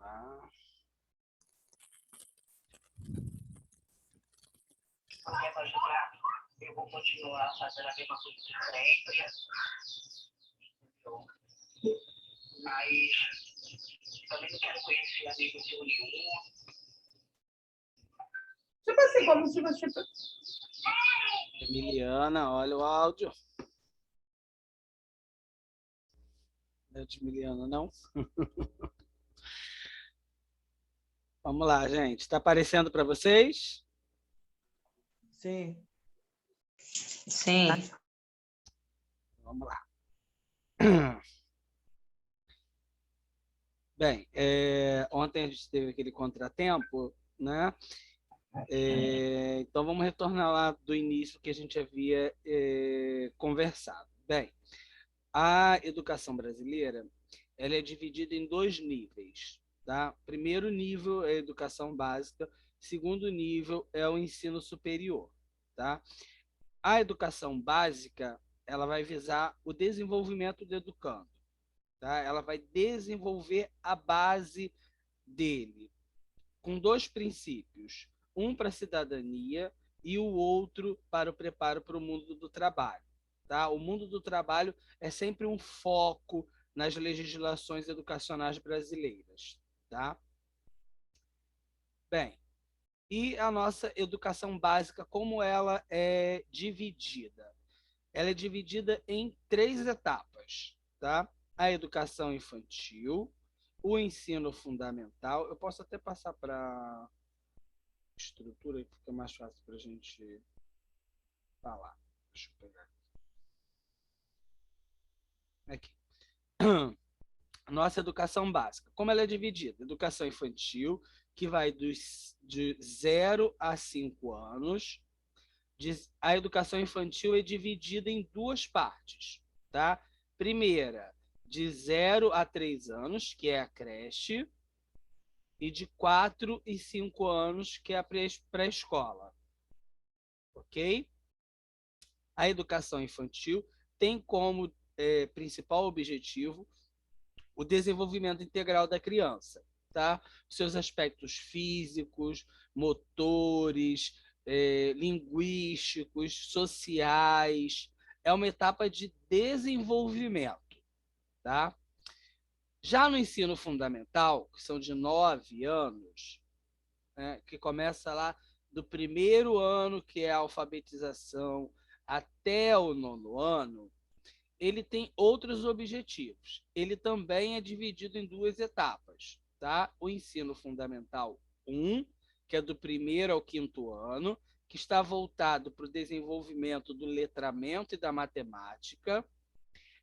Tá. Eu vou continuar fazendo a mesma coisa de sempre. Mas também não quero conhecer amigo seu nenhum. Tipo assim, como se você... Emiliana, olha o áudio. Não é de Emiliana, não? Vamos lá, gente. Está aparecendo para vocês? Sim. Sim. Vamos lá. Bem, ontem a gente teve aquele contratempo, né? Então vamos retornar lá do início que a gente havia conversado. Bem, a educação brasileira ela é dividida em dois níveis, tá? Primeiro nível é a educação básica, segundo nível é o ensino superior, tá? A educação básica ela vai visar o desenvolvimento do educando, tá? Ela vai desenvolver a base dele com dois princípios, um para a cidadania e o outro para o preparo para o mundo do trabalho. Tá? O mundo do trabalho é sempre um foco nas legislações educacionais brasileiras. Tá? Bem, e a nossa educação básica, como ela é dividida? Ela é dividida em três etapas. Tá? A educação infantil, o ensino fundamental. Eu posso até passar para estrutura que fica mais fácil para a gente falar. Deixa eu pegar aqui. Nossa educação básica. Como ela é dividida? Educação infantil, que vai de 0 a 5 anos. A educação infantil é dividida em duas partes. Tá? Primeira, de 0 a 3 anos, que é a creche, e de 4 e 5 anos, que é a pré-escola. Ok? A educação infantil tem como principal objetivo o desenvolvimento integral da criança, tá? Seus aspectos físicos, motores, linguísticos, sociais. É uma etapa de desenvolvimento, tá? Já no ensino fundamental, que são de 9 anos, né, que começa lá do primeiro ano, que é a alfabetização, até o 9º ano, ele tem outros objetivos. Ele também é dividido em duas etapas. Tá? O ensino fundamental 1, que é do primeiro ao 5º ano, que está voltado para o desenvolvimento do letramento e da matemática,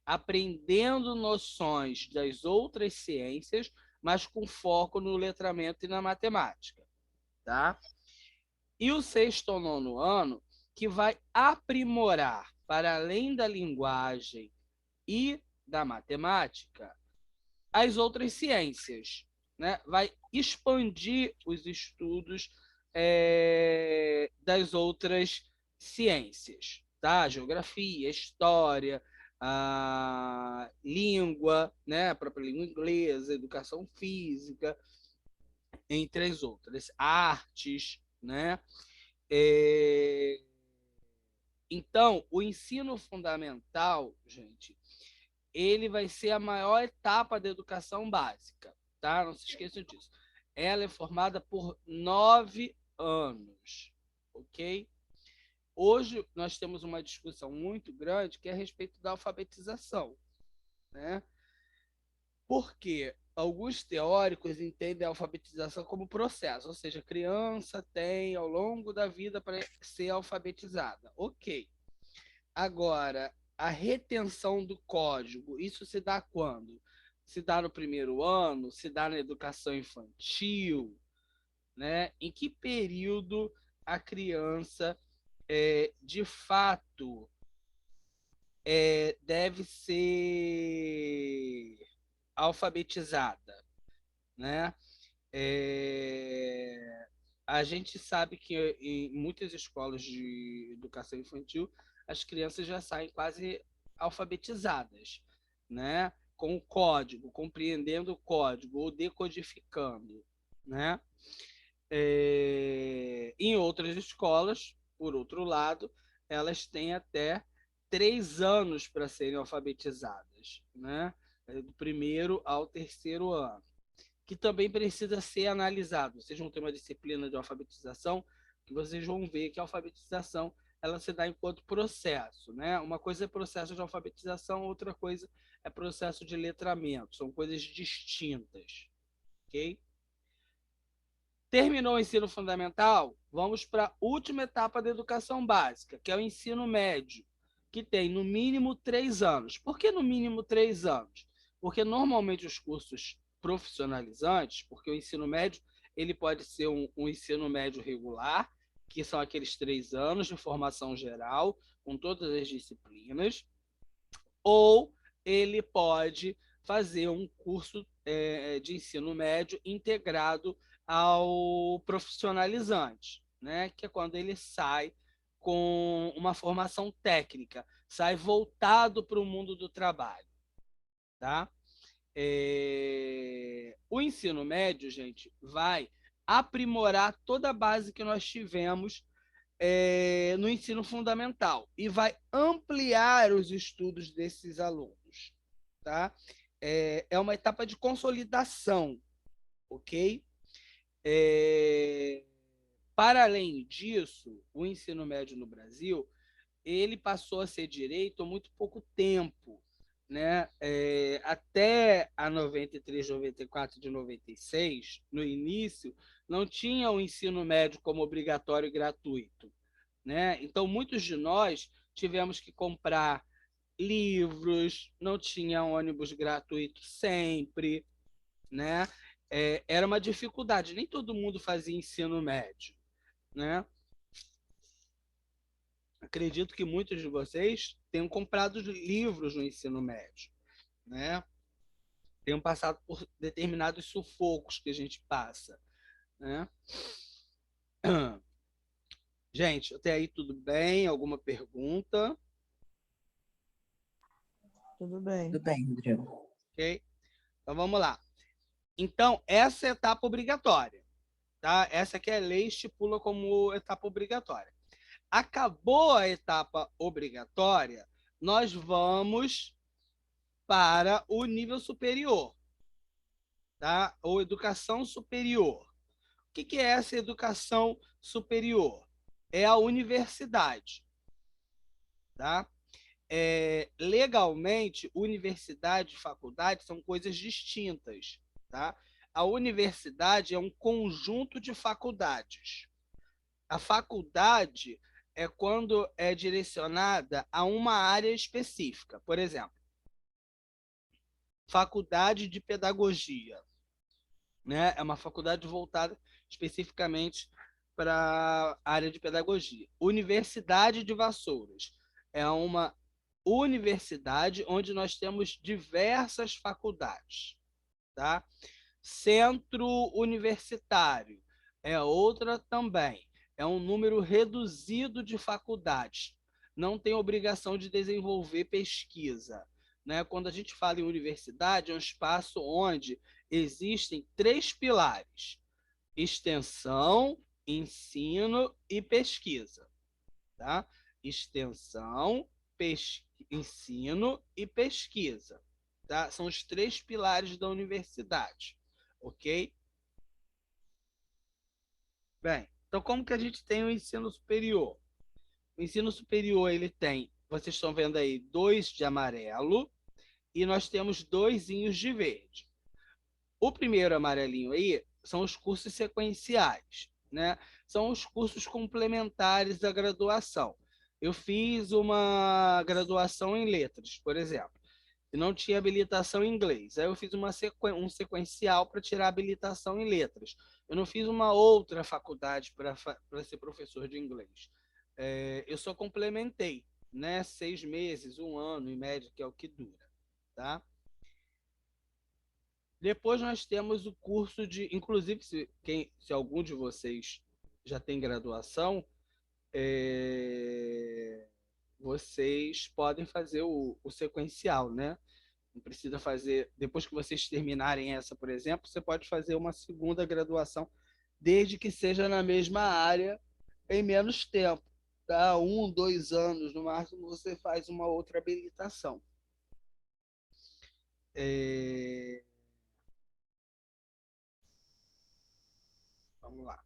aprendendo noções das outras ciências, mas com foco no letramento e na matemática. Tá? E o 6º ao 9º ano, que vai aprimorar, para além da linguagem e da matemática, as outras ciências. Né? Vai expandir os estudos das outras ciências. Tá? Geografia, história, a língua, né? A própria língua inglesa, educação física, entre as outras, artes, né? Então, o ensino fundamental, gente, ele vai ser a maior etapa da educação básica, tá? Não se esqueçam disso. Ela é formada por 9 anos, ok? Hoje nós temos uma discussão muito grande que é a respeito da alfabetização, né? Porque alguns teóricos entendem a alfabetização como processo, ou seja, a criança tem ao longo da vida para ser alfabetizada. Ok. Agora, a retenção do código, isso se dá quando? Se dá no primeiro ano? Se dá na educação infantil? Né? Em que período a criança, de fato, deve ser alfabetizada? Né? A gente sabe que em muitas escolas de educação infantil as crianças já saem quase alfabetizadas, né? com o código, compreendendo o código ou decodificando, né? Em outras escolas, por outro lado, elas têm até 3 anos para serem alfabetizadas, né? Do primeiro ao terceiro ano, que também precisa ser analisado. Vocês vão ter uma disciplina de alfabetização que vocês vão ver que a alfabetização ela se dá enquanto processo, né? Uma coisa é processo de alfabetização, outra coisa é processo de letramento. São coisas distintas, ok? Terminou o ensino fundamental, vamos para a última etapa da educação básica, que é o ensino médio, que tem no mínimo 3 anos. Por que no mínimo 3 anos? Porque normalmente os cursos profissionalizantes, porque o ensino médio ele pode ser um ensino médio regular, que são aqueles 3 anos de formação geral, com todas as disciplinas, ou ele pode fazer um curso de ensino médio integrado ao profissionalizante, né? Que é quando ele sai com uma formação técnica, sai voltado para o mundo do trabalho, tá? O ensino médio, gente, vai aprimorar toda a base que nós tivemos no ensino fundamental e vai ampliar os estudos desses alunos, tá? É uma etapa de consolidação, ok? Para além disso, o ensino médio no Brasil ele passou a ser direito há muito pouco tempo, né? Até a 93, 94 de 96, no início, não tinha o ensino médio como obrigatório e gratuito, né? Então, muitos de nós tivemos que comprar livros, não tinha ônibus gratuito sempre, né? Era uma dificuldade, nem todo mundo fazia ensino médio, né? Acredito que muitos de vocês tenham comprado livros no ensino médio, né? Tenham passado por determinados sufocos que a gente passa, né? Gente, até aí tudo bem? Alguma pergunta? Tudo bem. Tudo bem, Rodrigo. Ok? Então vamos lá. Então, essa é a etapa obrigatória, tá? Essa que a lei estipula como etapa obrigatória. Acabou a etapa obrigatória, nós vamos para o nível superior, tá? Ou educação superior. O que é essa educação superior? É a universidade, tá? Legalmente, universidade e faculdade são coisas distintas, tá? A universidade é um conjunto de faculdades. A faculdade é quando é direcionada a uma área específica. Por exemplo, faculdade de pedagogia, né? É uma faculdade voltada especificamente para a área de pedagogia. Universidade de Vassouras é uma universidade onde nós temos diversas faculdades, tá? Centro universitário é outra também. É um número reduzido de faculdades. Não tem obrigação de desenvolver pesquisa, né? Quando a gente fala em universidade, é um espaço onde existem 3 pilares: extensão, ensino e pesquisa, tá? Extensão, ensino e pesquisa, tá? São os 3 pilares da universidade, ok? Bem, então como que a gente tem o ensino superior? O ensino superior, ele tem, vocês estão vendo aí, 2 de amarelo e nós temos 2 de verde. O primeiro amarelinho aí são os cursos sequenciais, né? São os cursos complementares da graduação. Eu fiz uma graduação em letras, por exemplo, e não tinha habilitação em inglês. Aí eu fiz um sequencial para tirar habilitação em letras. Eu não fiz uma outra faculdade para ser professor de inglês. Eu só complementei, né? 6 meses, 1 ano, em média, que é o que dura, tá? Depois nós temos o curso de, inclusive, se algum de vocês já tem graduação, vocês podem fazer o sequencial, né? Não precisa fazer, depois que vocês terminarem essa, por exemplo, você pode fazer uma segunda graduação, desde que seja na mesma área, em menos tempo. Tá? 1, 2 anos, no máximo, você faz uma outra habilitação. Vamos lá.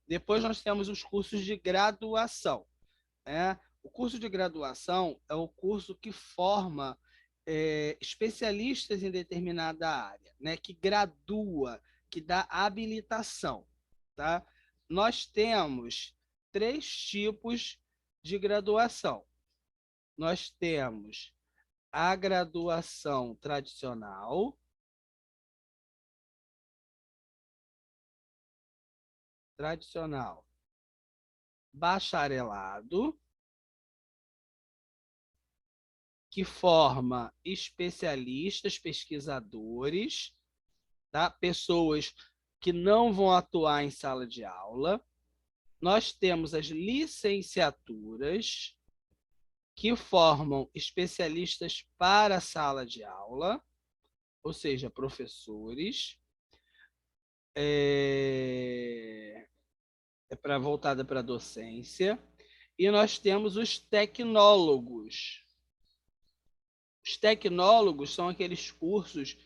Depois nós temos os cursos de graduação. Né? O curso de graduação é o curso que forma especialistas em determinada área, né? Que gradua, que dá habilitação. Tá? Nós temos 3 tipos de graduação. Nós temos a graduação tradicional, bacharelado, que forma especialistas, pesquisadores, tá? Pessoas que não vão atuar em sala de aula. Nós temos as licenciaturas, que formam especialistas para a sala de aula, ou seja, professores. Voltada para a docência. E nós temos os tecnólogos. Os tecnólogos são aqueles cursos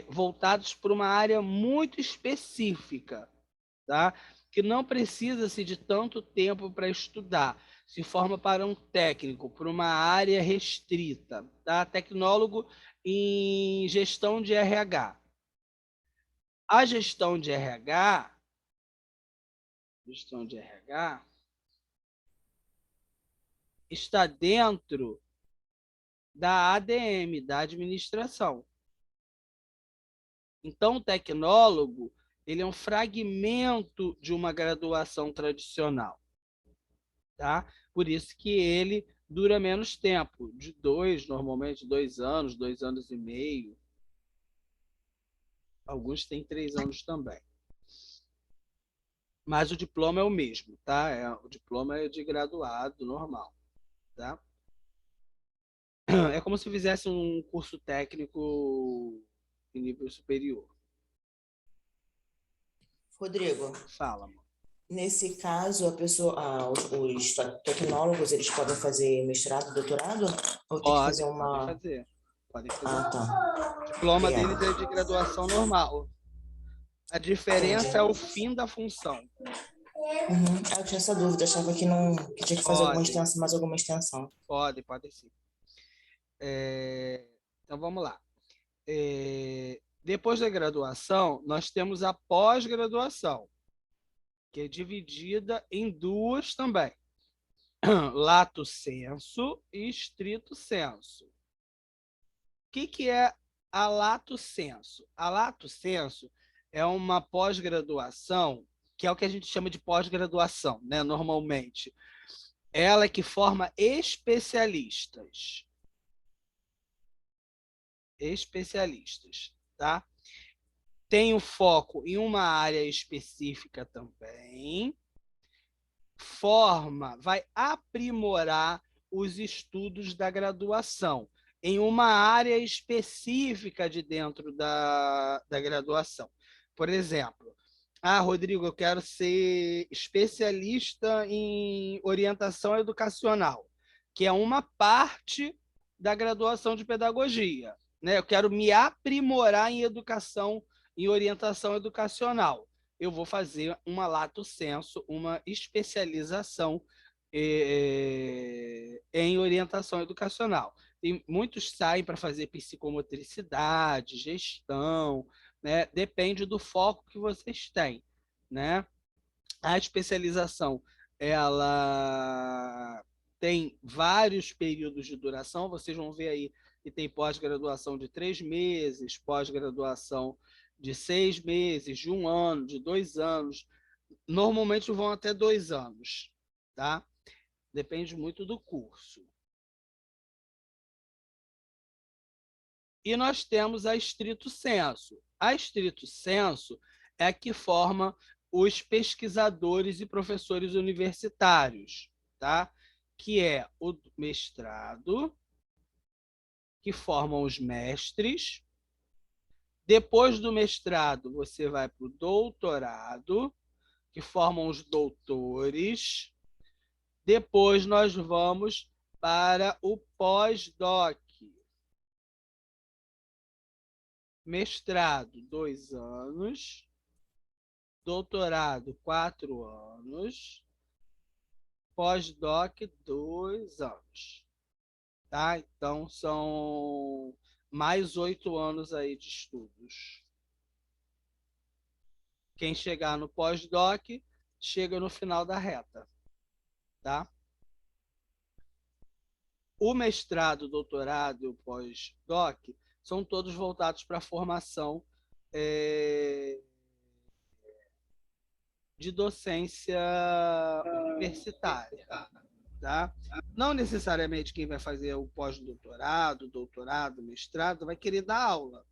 voltados para uma área muito específica, tá? Que não precisa-se de tanto tempo para estudar. Se forma para um técnico, para uma área restrita. Tá? Tecnólogo em gestão de RH. A gestão de RH está dentro da ADM, da administração. Então, o tecnólogo, ele é um fragmento de uma graduação tradicional. Tá? Por isso que ele dura menos tempo, normalmente 2 anos, 2 anos e meio. Alguns têm 3 anos também. Mas o diploma é o mesmo, tá? O diploma é de graduado normal, tá? É como se fizesse um curso técnico em nível superior. Rodrigo, Fala, mano. nesse caso, os tecnólogos, eles podem fazer mestrado, doutorado? Ou tem que fazer uma... Podem fazer. Ah, tá. O diploma deles é de graduação normal. A diferença é o fim da função. Eu tinha essa dúvida, achava que tinha que fazer mais alguma extensão. Pode sim. Então, vamos lá. Depois da graduação, nós temos a pós-graduação, que é dividida em 2 também. Lato sensu e estrito sensu. O que é a lato sensu? A lato sensu é uma pós-graduação, que é o que a gente chama de pós-graduação, né, normalmente. Ela é que forma especialistas. Tá? Tem o foco em uma área específica também. Vai aprimorar os estudos da graduação em uma área específica de dentro da graduação. Por exemplo, Rodrigo, eu quero ser especialista em orientação educacional, que é uma parte da graduação de pedagogia. Né? Eu quero me aprimorar em educação, em orientação educacional. Eu vou fazer uma lato sensu, uma especialização em orientação educacional. Muitos saem para fazer psicomotricidade, gestão, né? Depende do foco que vocês têm. Né? A especialização, ela tem vários períodos de duração, vocês vão ver aí que tem pós-graduação de 3 meses, pós-graduação de 6 meses, de 1 ano, de 2 anos. Normalmente vão até 2 anos, tá? Depende muito do curso. E nós temos a estrito sensu. A estrito sensu é a que forma os pesquisadores e professores universitários, tá? Que é o mestrado, que formam os mestres. Depois do mestrado, você vai para o doutorado, que formam os doutores. Depois nós vamos para o pós-doc. Mestrado, 2 anos. Doutorado, 4 anos. Pós-doc, 2 anos. Tá? Então, são mais 8 anos aí de estudos. Quem chegar no pós-doc, chega no final da reta. Tá? O mestrado, o doutorado e o pós-doc são todos voltados para a formação de docência universitária. Tá? Não necessariamente quem vai fazer o pós-doutorado, doutorado, mestrado, vai querer dar aula,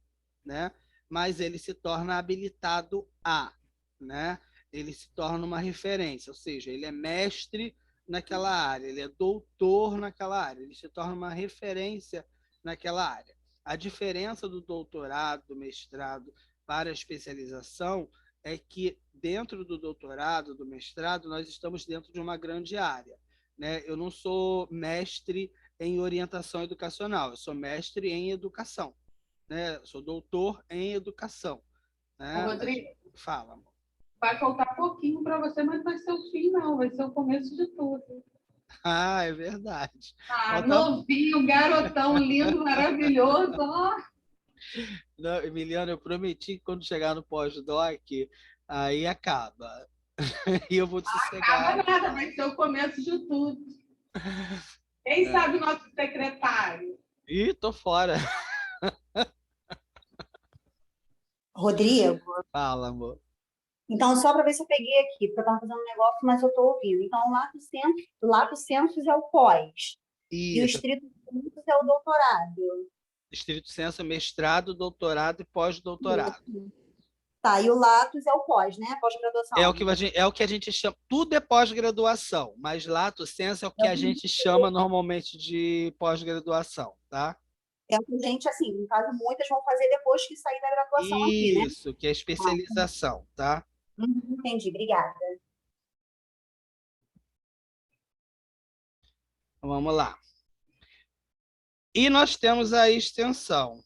né? Mas ele se torna habilitado a, né? Ele se torna uma referência, ou seja, ele é mestre naquela área, ele é doutor naquela área, ele se torna uma referência naquela área. A diferença do doutorado, do mestrado para a especialização é que dentro do doutorado, do mestrado, nós estamos dentro de uma grande área, né? Eu não sou mestre em orientação educacional, eu sou mestre em educação, né? Eu sou doutor em educação, né? Rodrigo, Fala, amor. vai faltar pouquinho para você, mas vai ser o fim, não. Vai ser o começo de tudo. Ah, é verdade. Ah, Falta... novinho, garotão, lindo, maravilhoso. Ó. Não, Emiliano, eu prometi que quando chegar no pós-doc, aí acaba. E eu vou te sossegar. Acaba nada, vai ser o começo de tudo. Quem sabe o nosso secretário? Ih, tô fora. Rodrigo, Fala, amor. então só para ver se eu peguei aqui, porque eu estava fazendo um negócio, mas eu estou ouvindo. Então, lato sensus é o pós, e o Isso. estrito sensus é o doutorado. Estrito sensu, mestrado, doutorado e pós-doutorado. Tá, e o latus é o pós, né? Pós-graduação. É o que a gente chama, tudo é pós-graduação, mas lato sensu é o que a gente chama normalmente de pós-graduação, tá? É o que a gente, assim, no caso, muitas vão fazer depois que sair da graduação aqui, né? Isso, que é especialização, tá? Entendi, obrigada. Vamos lá. E nós temos a extensão.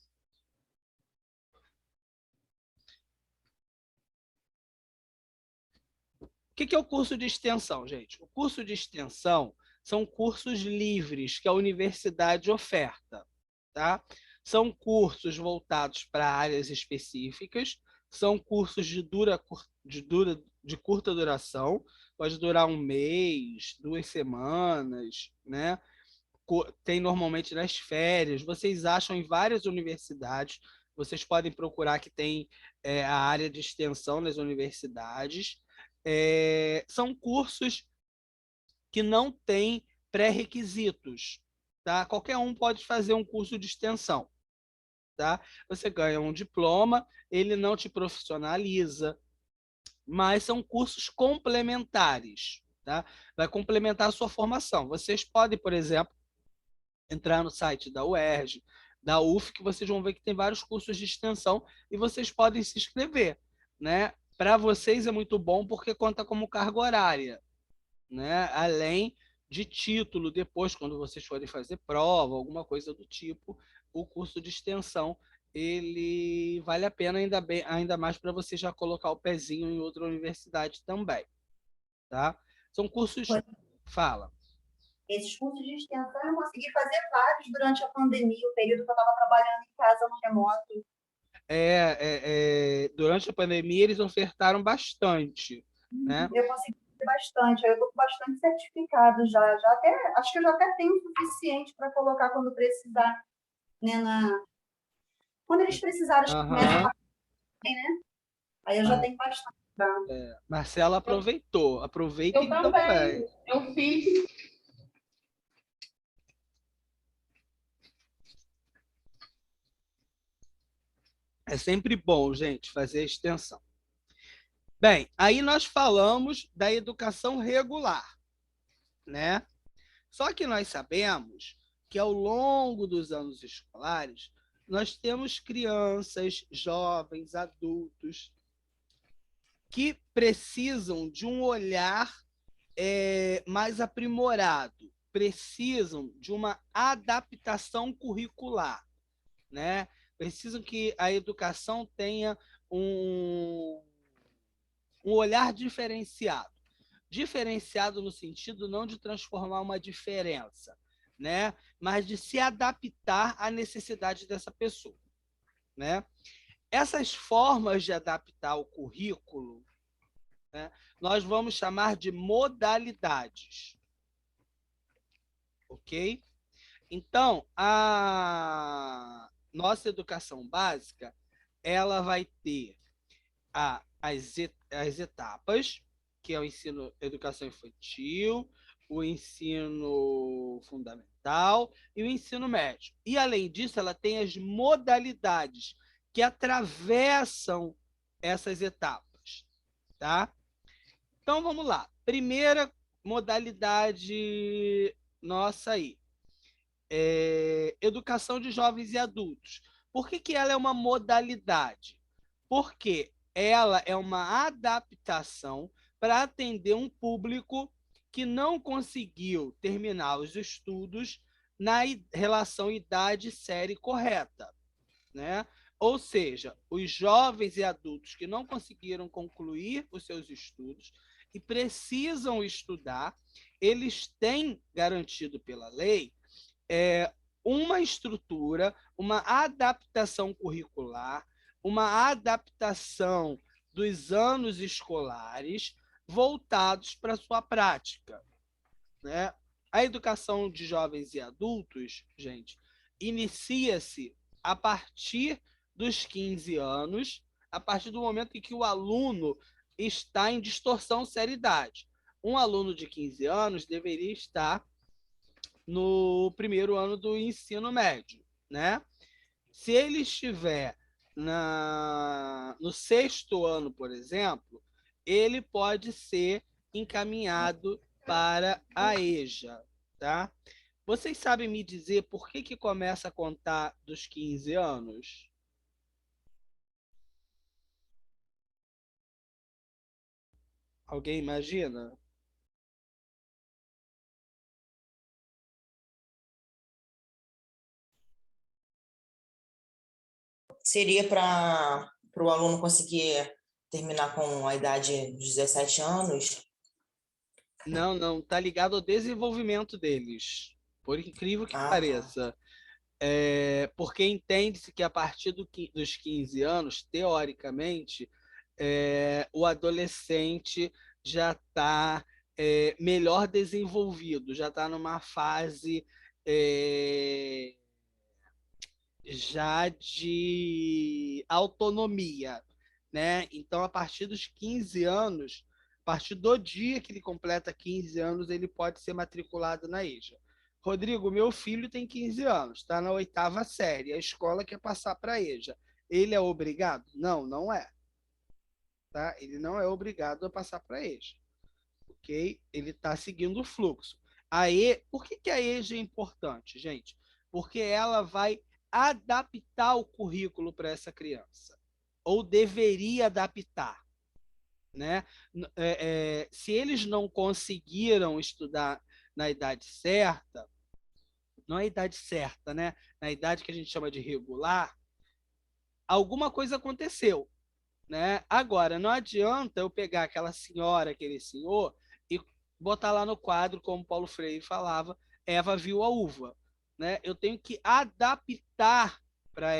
O que é o curso de extensão, gente? O curso de extensão são cursos livres que a universidade oferta, tá? São cursos voltados para áreas específicas, são cursos de curta duração, pode durar 1 mês, 2 semanas, né? Tem normalmente nas férias, vocês acham em várias universidades, vocês podem procurar que tem a área de extensão nas universidades. São cursos que não têm pré-requisitos, tá? Qualquer um pode fazer um curso de extensão, tá? Você ganha um diploma, ele não te profissionaliza, mas são cursos complementares, tá? Vai complementar a sua formação. Vocês podem, por exemplo, entrar no site da UERJ, da UF, que vocês vão ver que tem vários cursos de extensão e vocês podem se inscrever, né? Para vocês é muito bom porque conta como carga horária, né? Além de título, depois, quando vocês forem fazer prova, alguma coisa do tipo, o curso de extensão, ele vale a pena ainda mais para você já colocar o pezinho em outra universidade também, tá? São cursos... Fala. Esses cursos de extensão eu consegui fazer vários durante a pandemia, o período que eu estava trabalhando em casa no remoto. Durante a pandemia eles ofertaram bastante, né? Eu consegui fazer bastante, eu estou com bastante certificado já até, acho que eu já até tenho o suficiente para colocar quando precisar, né, quando eles precisarem, começam a... né? Aí eu já tenho bastante. Marcela aproveitou, aproveita então também. Eu fiz. É sempre bom, gente, fazer a extensão. Bem, aí nós falamos da educação regular, né? Só que nós sabemos que ao longo dos anos escolares, nós temos crianças, jovens, adultos, que precisam de um olhar mais aprimorado, precisam de uma adaptação curricular, né? Precisam que a educação tenha um olhar diferenciado. Diferenciado no sentido não de transformar uma diferença, né? Mas de se adaptar à necessidade dessa pessoa, né? Essas formas de adaptar o currículo, né, nós vamos chamar de modalidades, ok? Então, a nossa educação básica, ela vai ter as etapas, que é o ensino, educação infantil, o ensino fundamental e o ensino médio. E, além disso, ela tem as modalidades que atravessam essas etapas, tá? Então, vamos lá. Primeira modalidade nossa aí, educação de jovens e adultos. Por que ela é uma modalidade? Porque ela é uma adaptação para atender um público que não conseguiu terminar os estudos na relação idade-série correta, né? Ou seja, os jovens e adultos que não conseguiram concluir os seus estudos e precisam estudar, eles têm garantido pela lei uma estrutura, uma adaptação curricular, uma adaptação dos anos escolares voltados para a sua prática, né? A educação de jovens e adultos, gente, inicia-se a partir dos 15 anos, a partir do momento em que o aluno está em distorção seriedade. Um aluno de 15 anos deveria estar no primeiro ano do ensino médio, né? Se ele estiver no sexto ano, por exemplo, ele pode ser encaminhado para a EJA, tá? Vocês sabem me dizer por que começa a contar dos 15 anos? Alguém imagina? Seria para o aluno conseguir terminar com a idade dos 17 anos? Não, não, tá ligado ao desenvolvimento deles, por incrível que Ah, tá. pareça. Porque entende-se que a partir dos 15 anos, teoricamente, o adolescente já está melhor desenvolvido, já está numa fase já de autonomia, né? Então, a partir dos 15 anos, a partir do dia que ele completa 15 anos, ele pode ser matriculado na EJA. Rodrigo, meu filho tem 15 anos, está na 8ª série, a escola quer passar para a EJA. Ele é obrigado? Não, não é. Tá? Ele não é obrigado a passar para a EJA. Ok? Ele está seguindo o fluxo. Por que a EJA é importante, gente? Porque ela vai adaptar o currículo para essa criança, ou deveria adaptar, né? Se eles não conseguiram estudar na idade certa, não é a idade certa, né? Na idade que a gente chama de regular, alguma coisa aconteceu, né? Agora, não adianta eu pegar aquela senhora, aquele senhor, e botar lá no quadro, como Paulo Freire falava, Eva viu a uva, né? Eu tenho que adaptar para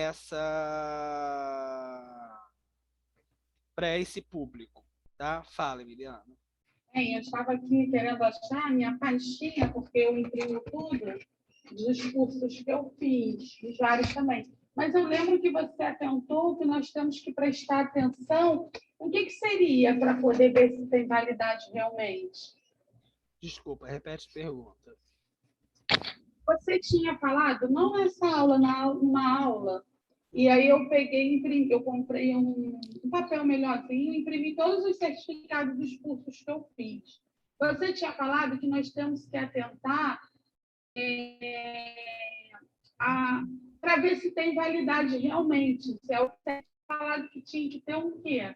esse público, tá? Fala, Emiliano. Eu estava aqui querendo achar minha pastinha, porque eu imprimo tudo dos cursos que eu fiz, dos vários também. Mas eu lembro que você atentou que nós temos que prestar atenção. O que seria para poder ver se tem validade realmente? Desculpa, repete a pergunta. Você tinha falado, não nessa aula, numa aula, E aí eu peguei, imprimi, eu comprei um papel melhorzinho, imprimi todos os certificados dos cursos que eu fiz. Você tinha falado que nós temos que atentar para ver se tem validade realmente. Se é o que você falado que tinha que ter um quê?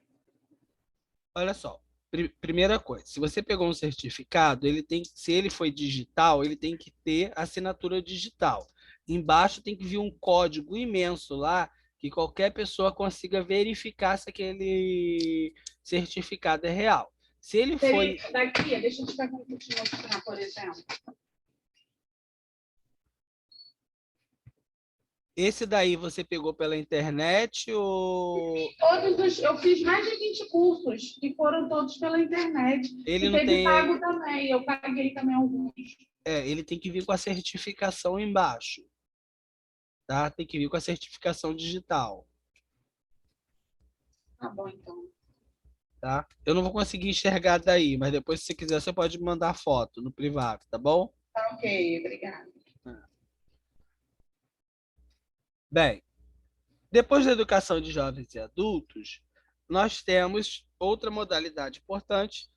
Olha só, primeira coisa, se você pegou um certificado, se ele foi digital, ele tem que ter assinatura digital. Embaixo tem que vir um código imenso lá que qualquer pessoa consiga verificar se aquele certificado é real. Se ele foi Daqui, deixa eu te mostrar, por exemplo. Esse daí você pegou pela internet ou Eu fiz mais de 20 cursos, que foram todos pela internet. ele E não teve tem? pago também, eu paguei também alguns. Ele tem que vir com a certificação embaixo, tá? Tem que vir com a certificação digital, Tá bom, então. tá? Eu não vou conseguir enxergar daí, mas depois, se você quiser, você pode mandar foto no privado, tá bom? Tá ok, obrigada. Bem, depois da educação de jovens e adultos, nós temos outra modalidade importante,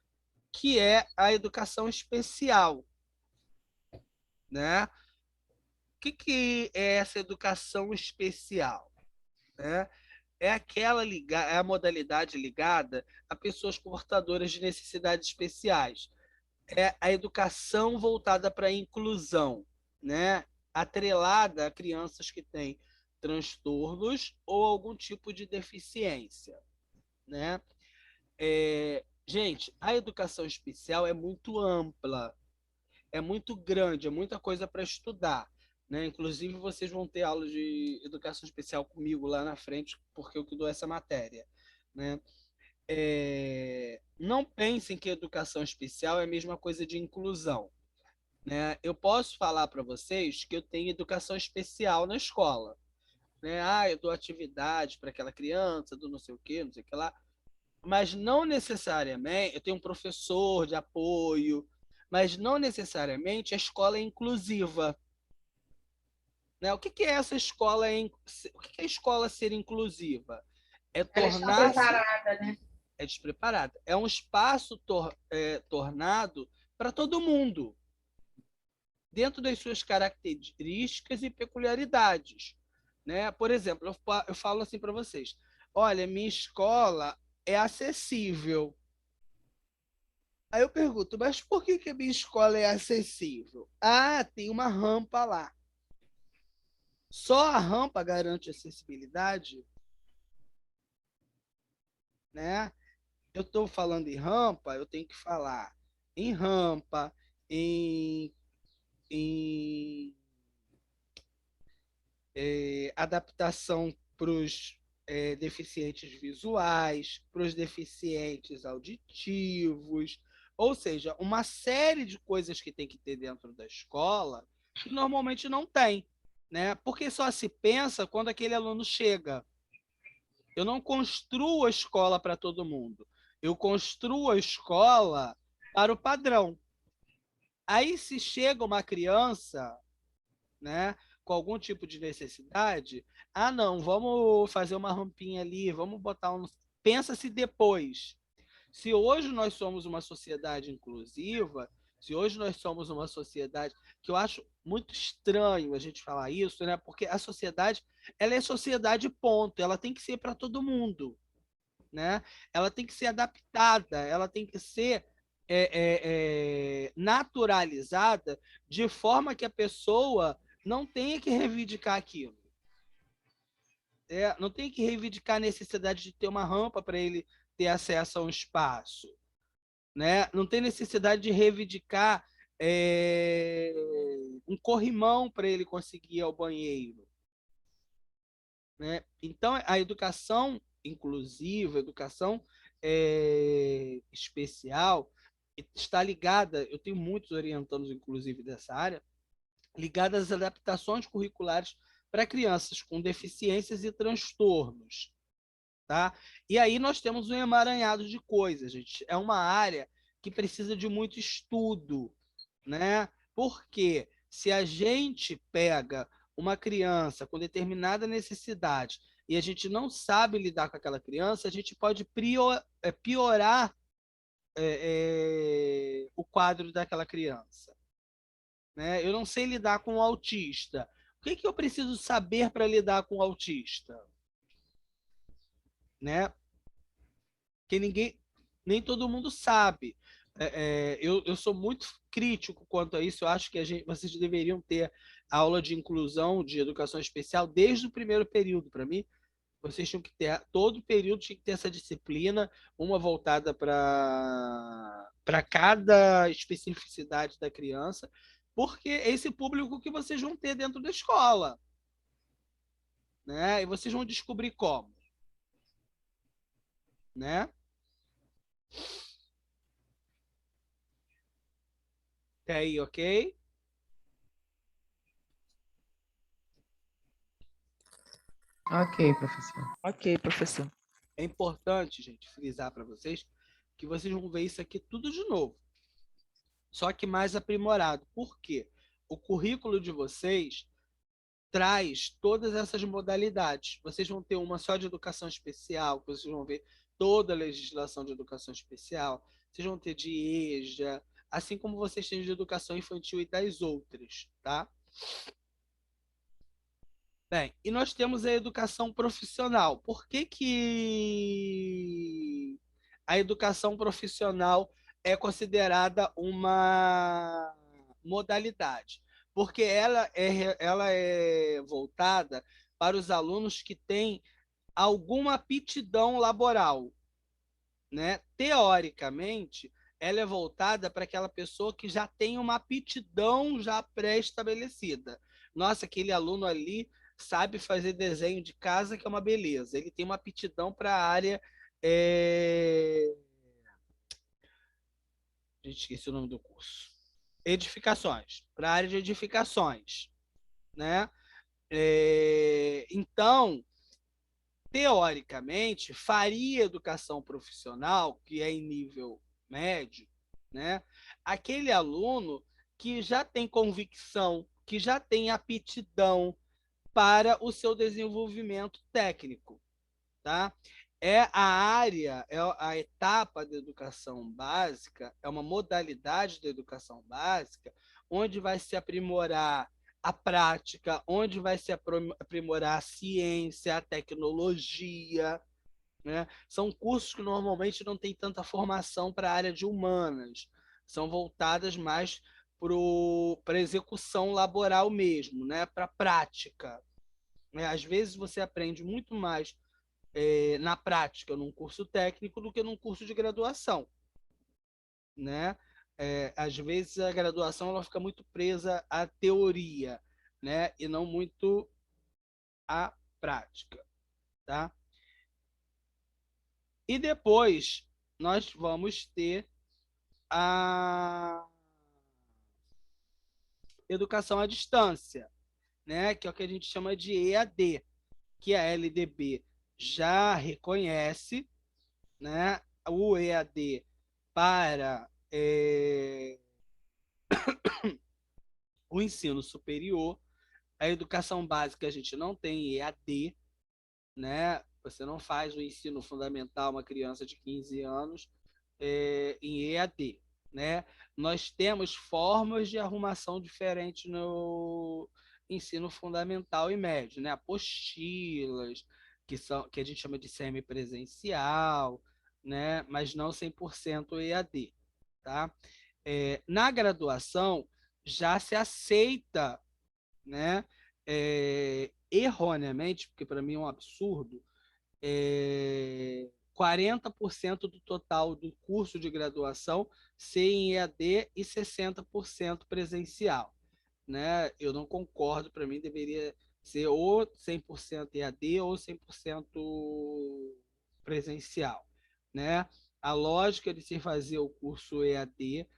que é a educação especial, né? O que é essa educação especial, né? É a modalidade ligada a pessoas portadoras de necessidades especiais. É a educação voltada para a inclusão, né? Atrelada a crianças que têm transtornos ou algum tipo de deficiência, né? Gente, a educação especial é muito ampla, é muito grande, é muita coisa para estudar, né? Inclusive, vocês vão ter aula de educação especial comigo lá na frente, porque eu que dou essa matéria, né? Não pensem que educação especial é a mesma coisa de inclusão, né? Eu posso falar para vocês que eu tenho educação especial na escola, né? Eu dou atividade para aquela criança, do não sei o quê, não sei o que lá, mas não necessariamente, eu tenho um professor de apoio, mas não necessariamente a escola é inclusiva, né? O que é essa escola? O que é a escola ser inclusiva? É Ela está tornar-se preparada, né? despreparada. É um espaço tornado para todo mundo, dentro das suas características e peculiaridades, né? Por exemplo, eu falo assim para vocês: olha, minha escola é acessível. Aí eu pergunto, mas por que a minha escola é acessível? Tem uma rampa lá. Só a rampa garante acessibilidade, né? Eu estou falando em rampa, eu tenho que falar em rampa, em, em adaptação para os deficientes visuais, para os deficientes auditivos, ou seja, uma série de coisas que tem que ter dentro da escola que normalmente não tem, né? Porque só se pensa quando aquele aluno chega. Eu não construo a escola para todo mundo. Eu construo a escola para o padrão. Aí, se chega uma criança, né, com algum tipo de necessidade, não, vamos fazer uma rampinha ali, vamos botar um. Pensa-se depois. Se hoje nós somos uma sociedade inclusiva, se hoje nós somos uma sociedade, que eu acho muito estranho a gente falar isso, né? Porque a sociedade, ela é sociedade ponto, ela tem que ser para todo mundo, né? Ela tem que ser adaptada, ela tem que ser naturalizada de forma que a pessoa não tenha que reivindicar aquilo. Não tem que reivindicar a necessidade de ter uma rampa para ele ter acesso a um espaço, né? Não tem necessidade de reivindicar um corrimão para ele conseguir ir ao banheiro, né? Então, a educação inclusiva, a educação especial, está ligada, eu tenho muitos orientandos, inclusive, dessa área, ligadas às adaptações curriculares para crianças com deficiências e transtornos, tá? E aí nós temos um emaranhado de coisas, gente. É uma área que precisa de muito estudo, né? Porque se a gente pega uma criança com determinada necessidade e a gente não sabe lidar com aquela criança, a gente pode piorar o quadro daquela criança, né? Eu não sei lidar com o autista. O que que eu preciso saber para lidar com o autista? Né? Que nem todo mundo sabe. Eu sou muito crítico quanto a isso. Eu acho que vocês deveriam ter aula de inclusão, de educação especial, desde o primeiro período. Para mim, vocês tinham que ter, todo período tinha que ter essa disciplina, uma voltada para cada especificidade da criança, porque é esse público que vocês vão ter dentro da escola, né? E vocês vão descobrir como, né? Até aí, ok? Ok, professor. Ok, professor. É importante, gente, frisar para vocês que vocês vão ver isso aqui tudo de novo, só que mais aprimorado. Por quê? O currículo de vocês traz todas essas modalidades. Vocês vão ter uma só de educação especial, vocês vão ver toda a legislação de educação especial, vocês vão ter de EJA, assim como vocês têm de educação infantil e das outras, tá? Bem, e nós temos a educação profissional. Por que a educação profissional é considerada uma modalidade? Porque ela é voltada para os alunos que têm alguma aptidão laboral, né? Teoricamente, ela é voltada para aquela pessoa que já tem uma aptidão já pré-estabelecida. Nossa, aquele aluno ali sabe fazer desenho de casa, que é uma beleza. Ele tem uma aptidão para a área. Gente, esqueci o nome do curso. Edificações. Para a área de edificações, né? Então, teoricamente, faria educação profissional, que é em nível médio, né? Aquele aluno que já tem convicção, que já tem aptidão para o seu desenvolvimento técnico, tá? É a área, é a etapa da educação básica, é uma modalidade da educação básica, onde vai se aprimorar a prática, onde vai se aprimorar a ciência, a tecnologia, né? São cursos que normalmente não têm tanta formação para a área de humanas, são voltadas mais para a execução laboral mesmo, né? Para a prática. Às vezes você aprende muito mais na prática num curso técnico do que num curso de graduação, né? Às vezes a graduação ela fica muito presa à teoria, né? E não muito à prática, tá? E depois nós vamos ter a educação à distância, né? Que é o que a gente chama de EAD, que a LDB já reconhece, né? O EAD para o ensino superior. A educação básica a gente não tem EAD, né? Você não faz o ensino fundamental uma criança de 15 anos em EAD, né? Nós temos formas de arrumação diferentes no ensino fundamental e médio, né? Apostilas, que a gente chama de semipresencial, né? Mas não 100% EAD, tá? Na graduação já se aceita, né? Erroneamente, porque para mim é um absurdo, 40% do total do curso de graduação ser em EAD e 60% presencial, né? Eu não concordo, para mim deveria ser ou 100% EAD ou 100% presencial, né? A lógica de se fazer o curso EAD,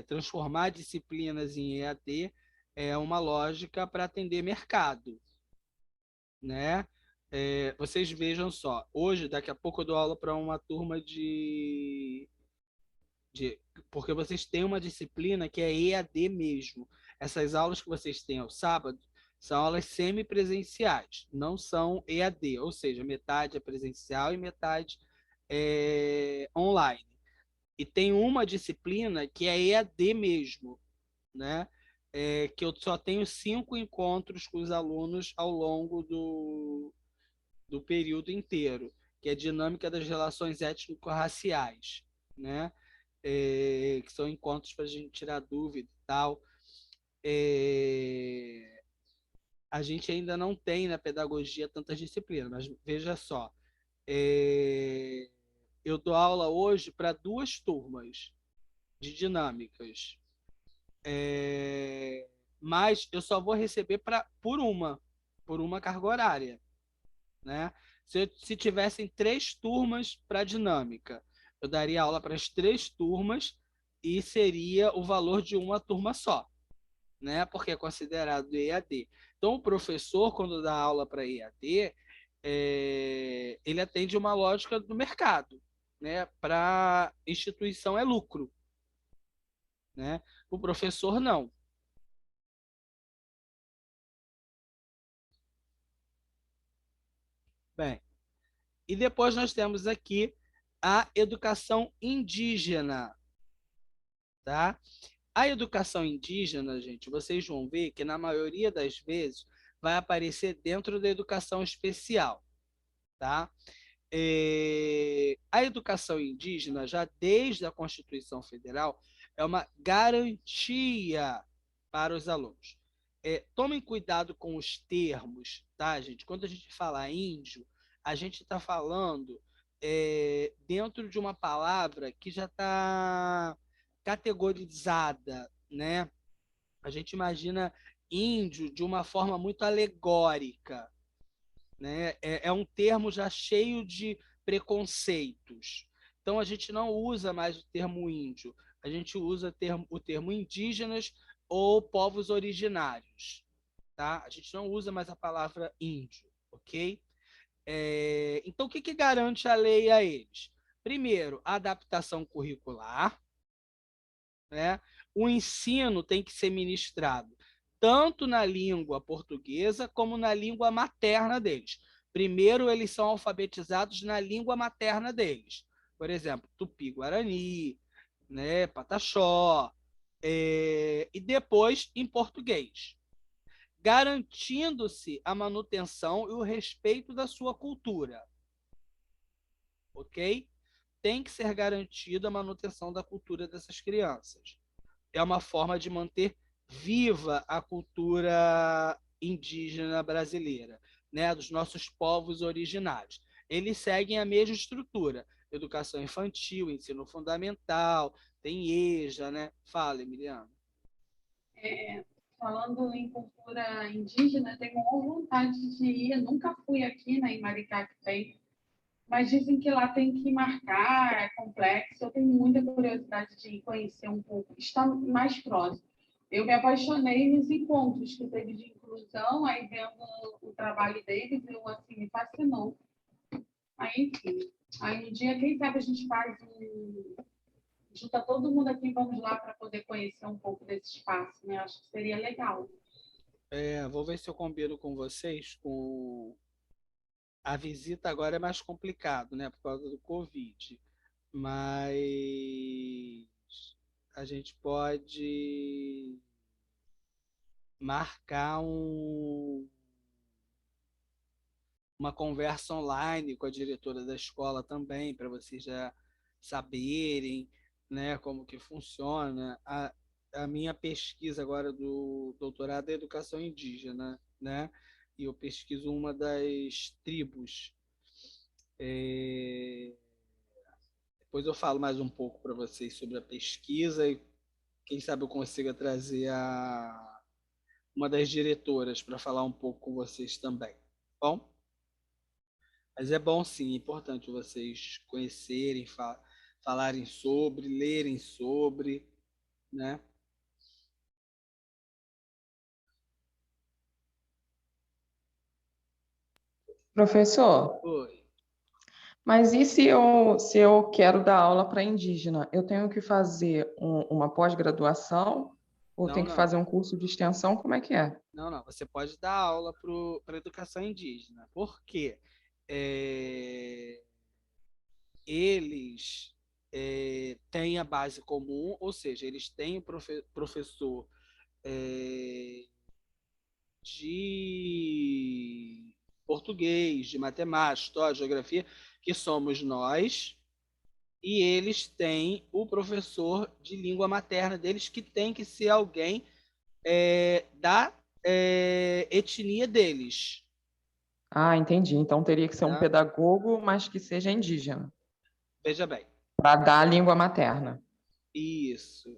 transformar disciplinas em EAD, é uma lógica para atender mercado, né? Vocês vejam só, hoje, daqui a pouco eu dou aula para uma turma porque vocês têm uma disciplina que é EAD mesmo. Essas aulas que vocês têm ao sábado São aulas semipresenciais, não são EAD, ou seja, metade é presencial e metade é online. E tem uma disciplina que é EAD mesmo, né? Que eu só tenho 5 encontros com os alunos ao longo do período inteiro, que é Dinâmica das Relações Étnico-Raciais, né? Que são encontros para a gente tirar dúvida e tal. A gente ainda não tem na pedagogia tantas disciplinas, mas veja só, eu dou aula hoje para 2 turmas de dinâmicas, mas eu só vou receber por uma carga horária, né? Se tivessem 3 turmas para dinâmica, eu daria aula para as 3 turmas e seria o valor de uma turma só, né? Porque é considerado EAD. Então, o professor, quando dá aula para EAD, ele atende uma lógica do mercado, né? Para instituição é lucro, né? O professor não. Bem, e depois nós temos aqui a educação indígena, tá? A educação indígena, gente, vocês vão ver que na maioria das vezes vai aparecer dentro da educação especial, tá? A educação indígena, já desde a Constituição Federal, é uma garantia para os alunos. Tomem cuidado com os termos, tá, gente? Quando a gente fala índio, a gente está falando dentro de uma palavra que já está categorizada, né? A gente imagina índio de uma forma muito alegórica, né? É um termo já cheio de preconceitos. Então, a gente não usa mais o termo índio, a gente usa o termo indígenas ou povos originários, tá? A gente não usa mais a palavra índio, ok? Então, o que garante a lei a eles? Primeiro, a adaptação curricular, né? O ensino tem que ser ministrado tanto na língua portuguesa como na língua materna deles. Primeiro, eles são alfabetizados na língua materna deles. Por exemplo, Tupi-Guarani, né, Pataxó, e depois em português, garantindo-se a manutenção e o respeito da sua cultura. Ok? Tem que ser garantida a manutenção da cultura dessas crianças. É uma forma de manter viva a cultura indígena brasileira, né, dos nossos povos originários. Eles seguem a mesma estrutura: educação infantil, ensino fundamental, tem EJA, né? Fala, Emiliano. Falando em cultura indígena, tenho uma vontade de ir. Eu nunca fui aqui, né, em Maricá, que tem, mas dizem que lá tem que marcar, é complexo. Eu tenho muita curiosidade de conhecer um pouco, estar mais próximo. Eu me apaixonei nos encontros que teve de inclusão, aí vendo o trabalho deles, eu assim, me fascinou. Aí, enfim, aí um dia, quem sabe a gente faz junta todo mundo aqui e vamos lá para poder conhecer um pouco desse espaço, né? Acho que seria legal. Vou ver se eu combino com vocês. A visita agora é mais complicado, né? Por causa do Covid. Mas a gente pode marcar uma conversa online com a diretora da escola também, para vocês já saberem, né, como que funciona. A minha pesquisa agora do doutorado é educação indígena, né? E eu pesquiso uma das tribos. Depois eu falo mais um pouco para vocês sobre a pesquisa e quem sabe eu consiga trazer uma das diretoras para falar um pouco com vocês também. Bom? Mas é bom sim, é importante vocês conhecerem, falarem sobre, lerem sobre, né? Professor, Oi. mas e se eu quero dar aula para indígena? Eu tenho que fazer uma pós-graduação Ou Não, tem que não. fazer um curso de extensão? Como é que é? Não. Você pode dar aula para educação indígena. Por quê? Eles têm a base comum, ou seja, eles têm o professor é, de português, de matemática, história, geografia, que somos nós, e eles têm o professor de língua materna deles, que tem que ser alguém da etnia deles. Ah, entendi. Então teria que ser um Tá? pedagogo, mas que seja indígena, Veja bem. para dar a língua materna. Isso.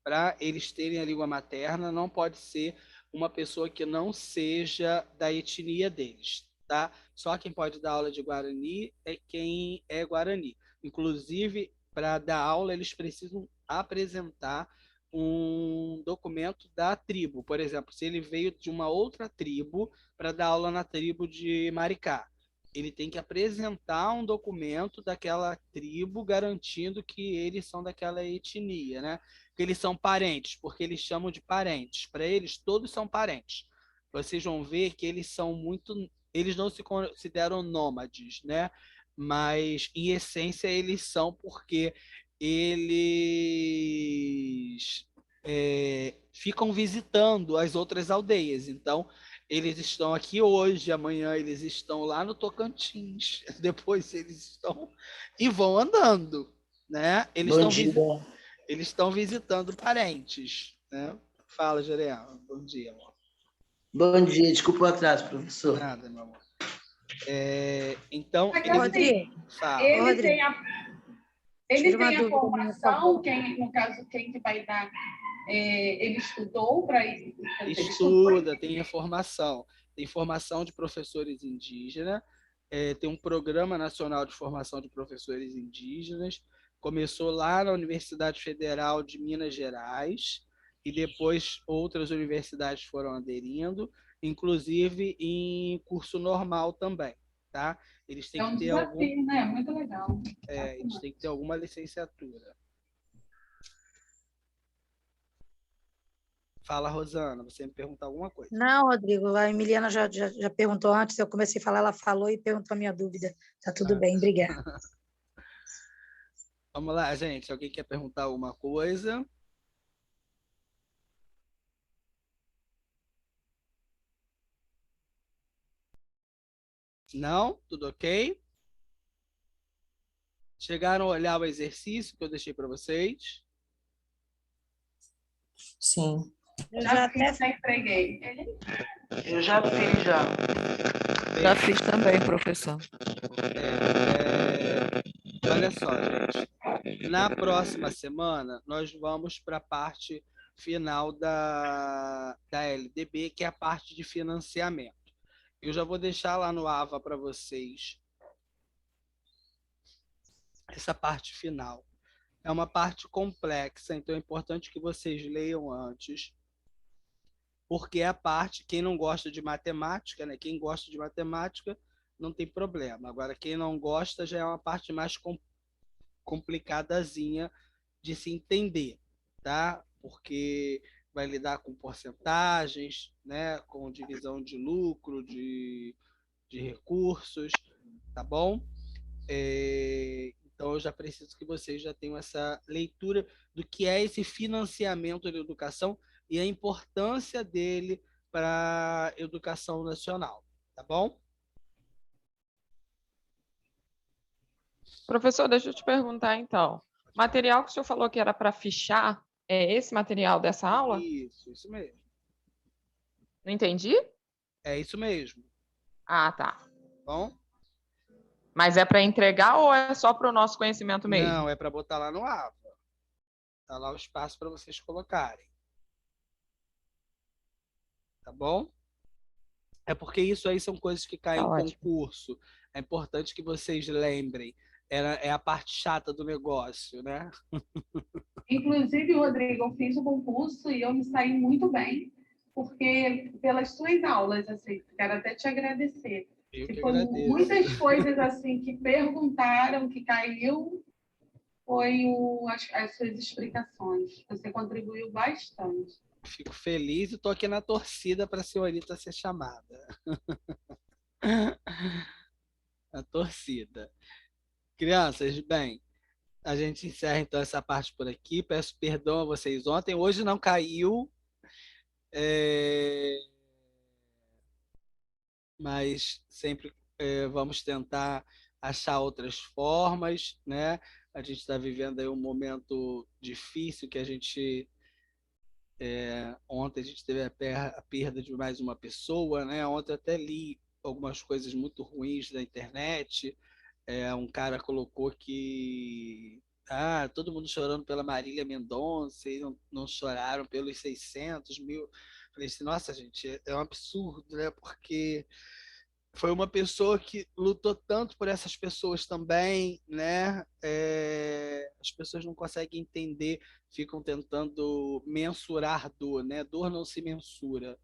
Para eles terem a língua materna, não pode ser uma pessoa que não seja da etnia deles, tá? Só quem pode dar aula de Guarani é quem é Guarani. Inclusive, para dar aula, eles precisam apresentar um documento da tribo. Por exemplo, se ele veio de uma outra tribo para dar aula na tribo de Maricá, ele tem que apresentar um documento daquela tribo garantindo que eles são daquela etnia, né? Que eles são parentes, porque eles chamam de parentes. Para eles, todos são parentes. Vocês vão ver que eles são muito. Eles não se consideram nômades, né? Mas, em essência, eles são porque eles ficam visitando as outras aldeias. Então, eles estão aqui hoje, amanhã eles estão lá no Tocantins, depois eles estão e vão andando, né? Bom dia. Eles estão visitando parentes, né? Fala, Jerema. Bom dia, amor. Bom dia, desculpa o atraso, professor. Nada, meu amor. Então, Rodrigo, fala. ele tem a dúvida, formação, no caso, quem que vai dar, ele estudou para isso? Estuda, tem a formação. Tem formação de professores indígenas, tem um Programa Nacional de Formação de Professores Indígenas, começou lá na Universidade Federal de Minas Gerais, e depois outras universidades foram aderindo, inclusive em curso normal também, tá? Eles têm que ter desafio, né? Muito legal. eles têm que ter alguma licenciatura. Fala, Rosana, você me perguntar alguma coisa. Não, Rodrigo, a Emiliana já perguntou antes, eu comecei a falar, ela falou e perguntou a minha dúvida. Tá tudo bem, obrigada. Vamos lá, gente. Alguém quer perguntar alguma coisa? Não? Tudo ok? Chegaram a olhar o exercício que eu deixei para vocês? Sim. Eu já entreguei. Eu já fiz, já. Já fiz também, professor. Olha só, gente. Na próxima semana, nós vamos para a parte final da LDB, que é a parte de financiamento. Eu já vou deixar lá no AVA para vocês essa parte final. É uma parte complexa, então é importante que vocês leiam antes, porque é a parte, quem não gosta de matemática, né? Quem gosta de matemática não tem problema. Agora, quem não gosta já é uma parte mais complicadazinha de se entender, tá? Porque vai lidar com porcentagens, né? Com divisão de lucro, de recursos, tá bom? Então, eu já preciso que vocês já tenham essa leitura do que é esse financiamento da educação e a importância dele para a educação nacional, tá bom? Professor, deixa eu te perguntar, então. O material que o senhor falou que era para fichar, é esse material dessa aula? Isso mesmo. Não entendi? É isso mesmo. Ah, tá. Bom? Mas é para entregar ou é só para o nosso conhecimento mesmo? Não, é para botar lá no AVA. Tá lá o espaço para vocês colocarem. Tá bom? É porque isso aí são coisas que caem em concurso. É importante que vocês lembrem. É a parte chata do negócio, né? Inclusive, Rodrigo, eu fiz o concurso e eu me saí muito bem, porque pelas suas aulas, assim, quero até te agradecer. Eu que foi agradeço. Muitas coisas assim que perguntaram, que caiu, foi as suas explicações. Você contribuiu bastante. Fico feliz e estou aqui na torcida para a senhorita ser chamada. A torcida. Crianças, bem, a gente encerra então essa parte por aqui. Peço perdão a vocês ontem. Hoje não caiu, mas sempre vamos tentar achar outras formas, né? A gente está vivendo aí um momento difícil que a gente... ontem a gente teve a perda de mais uma pessoa, né? Ontem eu até li algumas coisas muito ruins da internet. Um cara colocou que todo mundo chorando pela Marília Mendonça e não choraram pelos 600 mil. Falei assim, nossa, gente, é um absurdo, né? Porque foi uma pessoa que lutou tanto por essas pessoas também, né? As pessoas não conseguem entender, ficam tentando mensurar dor, né? Dor não se mensura,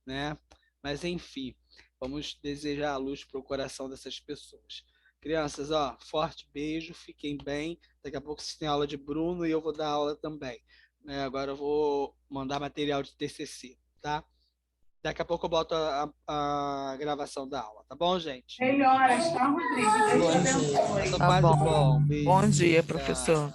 né? Mas enfim, vamos desejar a luz para o coração dessas pessoas. Crianças, ó, forte beijo, fiquem bem. Daqui a pouco vocês têm aula de Bruno e eu vou dar aula também, né? Agora eu vou mandar material de TCC, tá? Daqui a pouco eu boto a gravação da aula, tá bom, gente? Melhoras, tá, Rodrigo? Deus te abençoe. Tô Tá quase bom. bom. Beijo. Bom dia, Tchau. professor.